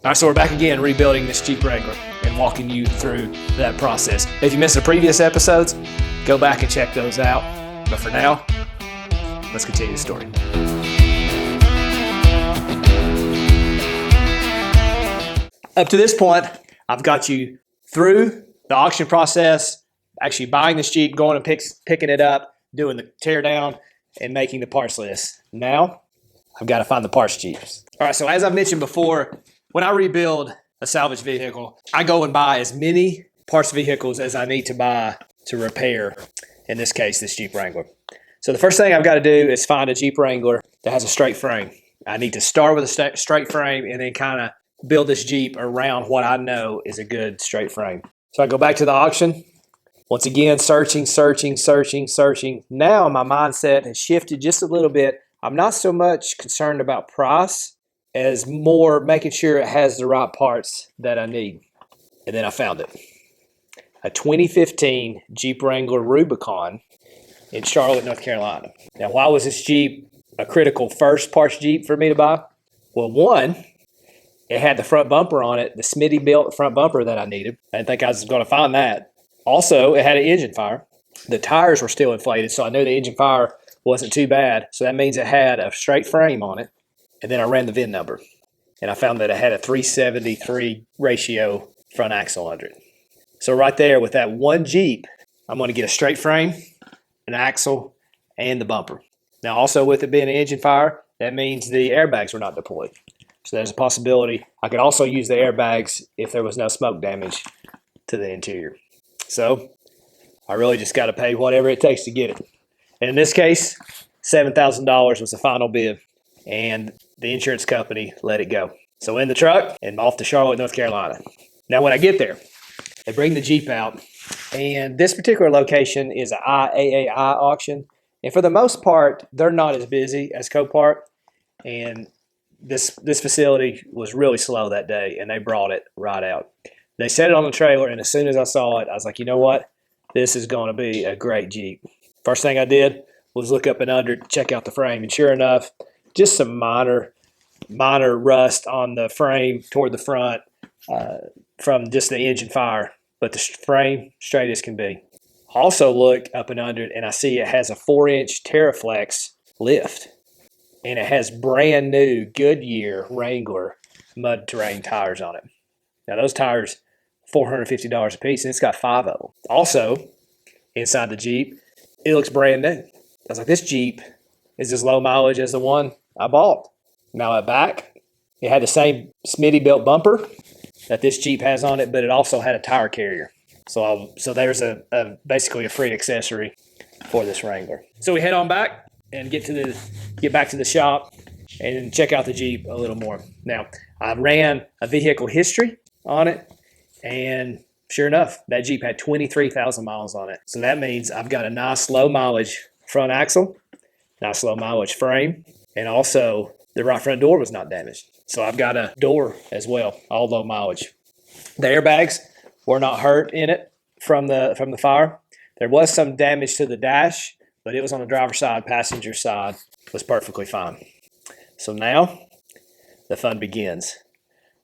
All right, so we're back again rebuilding this Jeep Wrangler and walking you through that process. If you missed the previous episodes, go back and check those out. But for now, let's continue the story. Up to this point, I've got you through the auction process, actually buying this Jeep, going and picking it up, doing the tear down, and making the parts list. Now, I've got to find the parts Jeeps. All right, so as I mentioned before, when I rebuild a salvage vehicle, I go and buy as many parts vehicles as I need to buy to repair, in this case, this Jeep Wrangler. So the first thing I've got to do is find a Jeep Wrangler that has a straight frame. I need to start with a straight frame and then kind of build this Jeep around what I know is a good straight frame. So I go back to the auction. Once again, searching. Now my mindset has shifted just a little bit. I'm not so much concerned about price as more making sure it has the right parts that I need. And then I found it. A 2015 Jeep Wrangler Rubicon in Charlotte, North Carolina. Now, why was this Jeep a critical first parts Jeep for me to buy? Well, one, it had the front bumper on it, the Smitty built front bumper that I needed. I didn't think I was going to find that. Also, it had an engine fire. The tires were still inflated, so I knew the engine fire wasn't too bad. So that means it had a straight frame on it. And then I ran the VIN number, and I found that it had a 373 ratio front axle under it. So right there with that one Jeep, I'm going to get a straight frame, an axle, and the bumper. Now also with it being an engine fire, that means the airbags were not deployed. So there's a possibility I could also use the airbags if there was no smoke damage to the interior. So I really just got to pay whatever it takes to get it. And in this case, $7,000 was the final bid, and the insurance company let it go. So in the truck and off to Charlotte, North Carolina. Now when I get there, they bring the Jeep out, and this particular location is an IAAI auction. And for the most part, they're not as busy as Copart. And this facility was really slow that day, and they brought it right out. They set it on the trailer, and as soon as I saw it, I was like, you know what? This is going to be a great Jeep. First thing I did was look up and under, check out the frame, and sure enough, just some minor rust on the frame toward the front from just the engine fire, but the frame straight as can be. Also look up and under it, and I see it has a 4-inch Terraflex lift, and it has brand new Goodyear Wrangler mud terrain tires on it. Now those tires, $450 a piece, and it's got 5 of them. Also, inside the Jeep, it looks brand new. I was like, this Jeep is as low mileage as the one I bought. Now at back, it had the same Smitty built bumper that this Jeep has on it, but it also had a tire carrier. So there's basically a free accessory for this Wrangler. So we head on back and get back to the shop and check out the Jeep a little more. Now, I ran a vehicle history on it, and sure enough, that Jeep had 23,000 miles on it. So that means I've got a nice low mileage front axle, nice low mileage frame, and also the right front door was not damaged. So I've got a door as well, all low mileage. The airbags were not hurt in it from the fire. There was some damage to the dash, but it was on the driver's side. Passenger side was perfectly fine. So now the fun begins.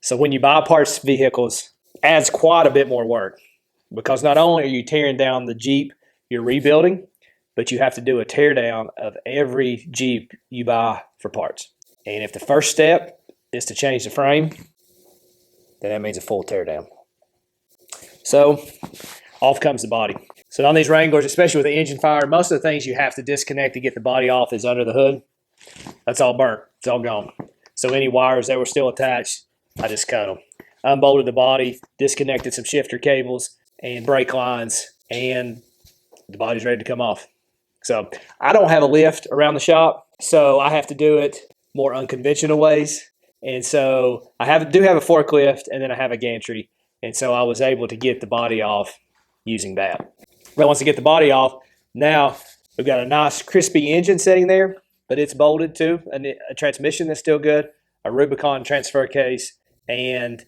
So when you buy parts vehicles, it adds quite a bit more work, because not only are you tearing down the Jeep you're rebuilding, but you have to do a tear down of every Jeep you buy for parts. And if the first step is to change the frame, then that means a full tear down. So off comes the body. So on these Wranglers, especially with the engine fire, most of the things you have to disconnect to get the body off is under the hood. That's all burnt. It's all gone. So any wires that were still attached, I just cut them. Unbolted the body, disconnected some shifter cables and brake lines, and the body's ready to come off. So I don't have a lift around the shop, so I have to do it more unconventional ways. And so I do have a forklift, and then I have a gantry. And so I was able to get the body off using that. But once I get the body off, now we've got a nice crispy engine sitting there, but it's bolted to a transmission that's still good, a Rubicon transfer case, and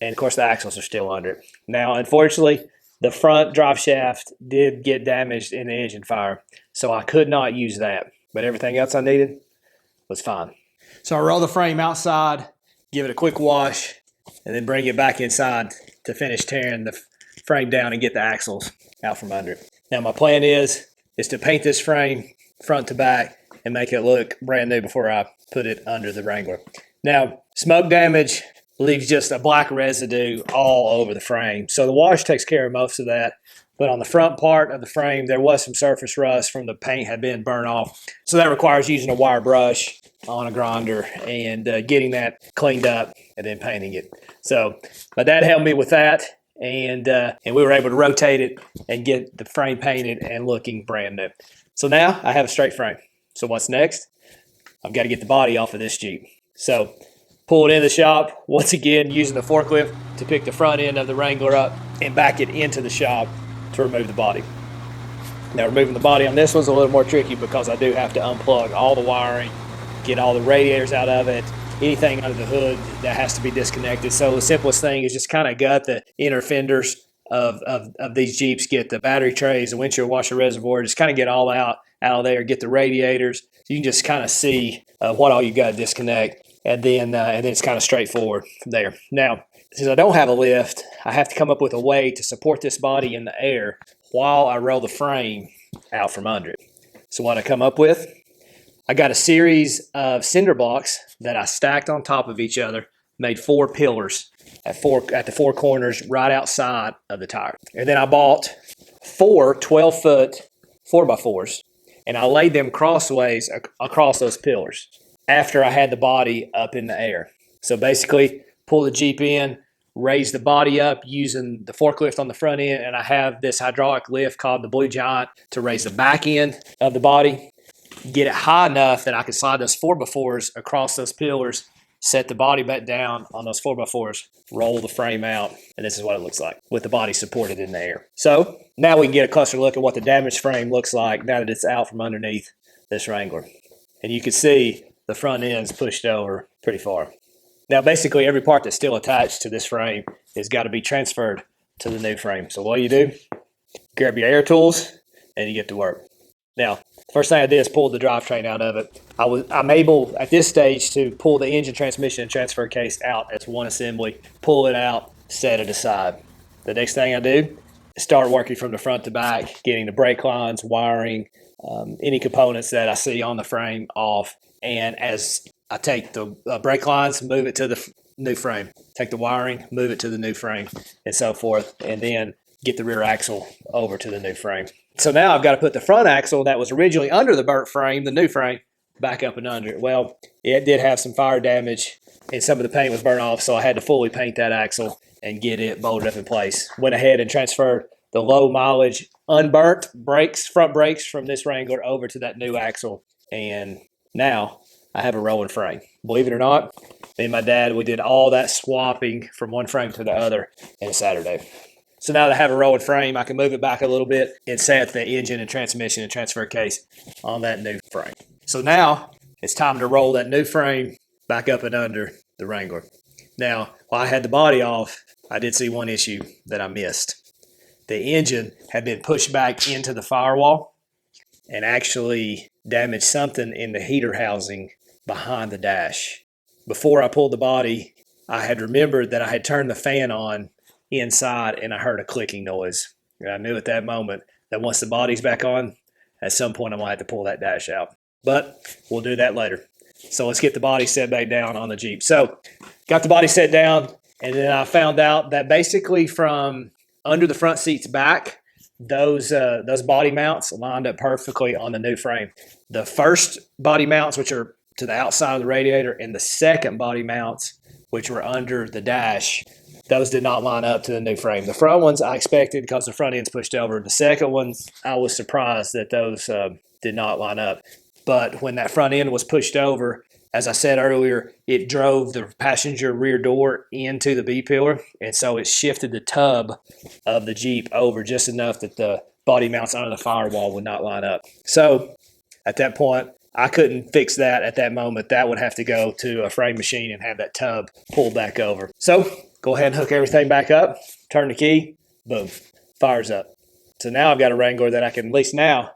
of course the axles are still under it. Now, unfortunately, the front drive shaft did get damaged in the engine fire, so I could not use that. But everything else I needed was fine. So I roll the frame outside, give it a quick wash, and then bring it back inside to finish tearing the frame down and get the axles out from under it. Now my plan is to paint this frame front to back and make it look brand new before I put it under the Wrangler. Now, smoke damage leaves just a black residue all over the frame. So the wash takes care of most of that. But on the front part of the frame, there was some surface rust from the paint had been burnt off. So that requires using a wire brush on a grinder and getting that cleaned up and then painting it. So my dad helped me with that, and we were able to rotate it and get the frame painted and looking brand new. So now I have a straight frame. So what's next? I've got to get the body off of this Jeep. So pull it in the shop, once again using the forklift to pick the front end of the Wrangler up and back it into the shop to remove the body. Now removing the body on this one's a little more tricky because I do have to unplug all the wiring, get all the radiators out of it, anything under the hood that has to be disconnected. So the simplest thing is just kind of gut the inner fenders of these Jeeps, get the battery trays, the windshield washer reservoir, just kind of get all out of there, get the radiators. So you can just kind of see what all you got to disconnect, and then it's kind of straightforward from there. Now, since I don't have a lift, I have to come up with a way to support this body in the air while I roll the frame out from under it. So what I come up with, I got a series of cinder blocks that I stacked on top of each other, made 4 pillars at the 4 corners right outside of the tire. And then I bought 4 12-foot 4x4s, and I laid them crossways across those pillars after I had the body up in the air. So basically, pull the Jeep in, raise the body up using the forklift on the front end, and I have this hydraulic lift called the Blue Giant to raise the back end of the body, get it high enough that I can slide those 4x4s across those pillars, set the body back down on those 4x4s, roll the frame out, and this is what it looks like with the body supported in the air. So now we can get a closer look at what the damaged frame looks like now that it's out from underneath this Wrangler. And you can see the front end's pushed over pretty far. Now basically every part that's still attached to this frame has got to be transferred to the new frame. So what you grab your air tools and you get to work. Now, first thing I did is pull the drivetrain out of it. I'm able at this stage to pull the engine, transmission, and transfer case out as one assembly, pull it out, set it aside. The next thing I do is start working from the front to back, getting the brake lines, wiring, any components that I see on the frame off. And as I take the brake lines, move it to the new frame, take the wiring, move it to the new frame, and so forth, and then get the rear axle over to the new frame. So now I've got to put the front axle that was originally under the burnt frame, the new frame, back up and under it. Well, it did have some fire damage and some of the paint was burnt off, so I had to fully paint that axle and get it bolted up in place. Went ahead and transferred the low mileage unburnt front brakes from this Wrangler over to that new axle, and now I have a rolling frame. Believe it or not, me and my dad, we did all that swapping from one frame to the other in a Saturday. So now that I have a rolling frame, I can move it back a little bit and set the engine and transmission and transfer case on that new frame. So now it's time to roll that new frame back up and under the Wrangler. Now, while I had the body off, I did see one issue that I missed. The engine had been pushed back into the firewall and actually damaged something in the heater housing behind the dash. Before I pulled the body, I had remembered that I had turned the fan on inside and I heard a clicking noise. And I knew at that moment that once the body's back on, at some point I might have to pull that dash out. But we'll do that later. So let's get the body set back down on the Jeep. So got the body set down, and then I found out that basically from under the front seats back, those body mounts lined up perfectly on the new frame. The first body mounts, which are to the outside of the radiator, and the second body mounts, which were under the dash, those did not line up to the new frame. The front ones I expected because the front end's pushed over. The second ones, I was surprised that those did not line up. But when that front end was pushed over, as I said earlier, it drove the passenger rear door into the B-pillar, and so it shifted the tub of the Jeep over just enough that the body mounts under the firewall would not line up. So at that point, I couldn't fix that at that moment. That would have to go to a frame machine and have that tub pulled back over. So go ahead and hook everything back up, turn the key, boom, fires up. So now I've got a Wrangler that I can at least now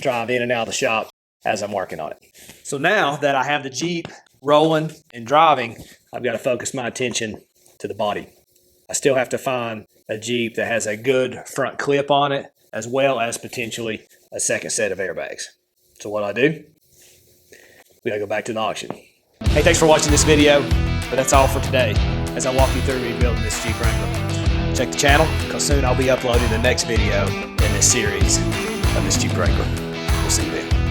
drive in and out of the shop as I'm working on it. So now that I have the Jeep rolling and driving, I've got to focus my attention to the body. I still have to find a Jeep that has a good front clip on it, as well as potentially a second set of airbags. So what I do, we gotta go back to the auction. Hey, thanks for watching this video, but that's all for today as I walk you through rebuilding this Jeep Wrangler. Check the channel, because soon I'll be uploading the next video in this series of this Jeep Wrangler. We'll see you then.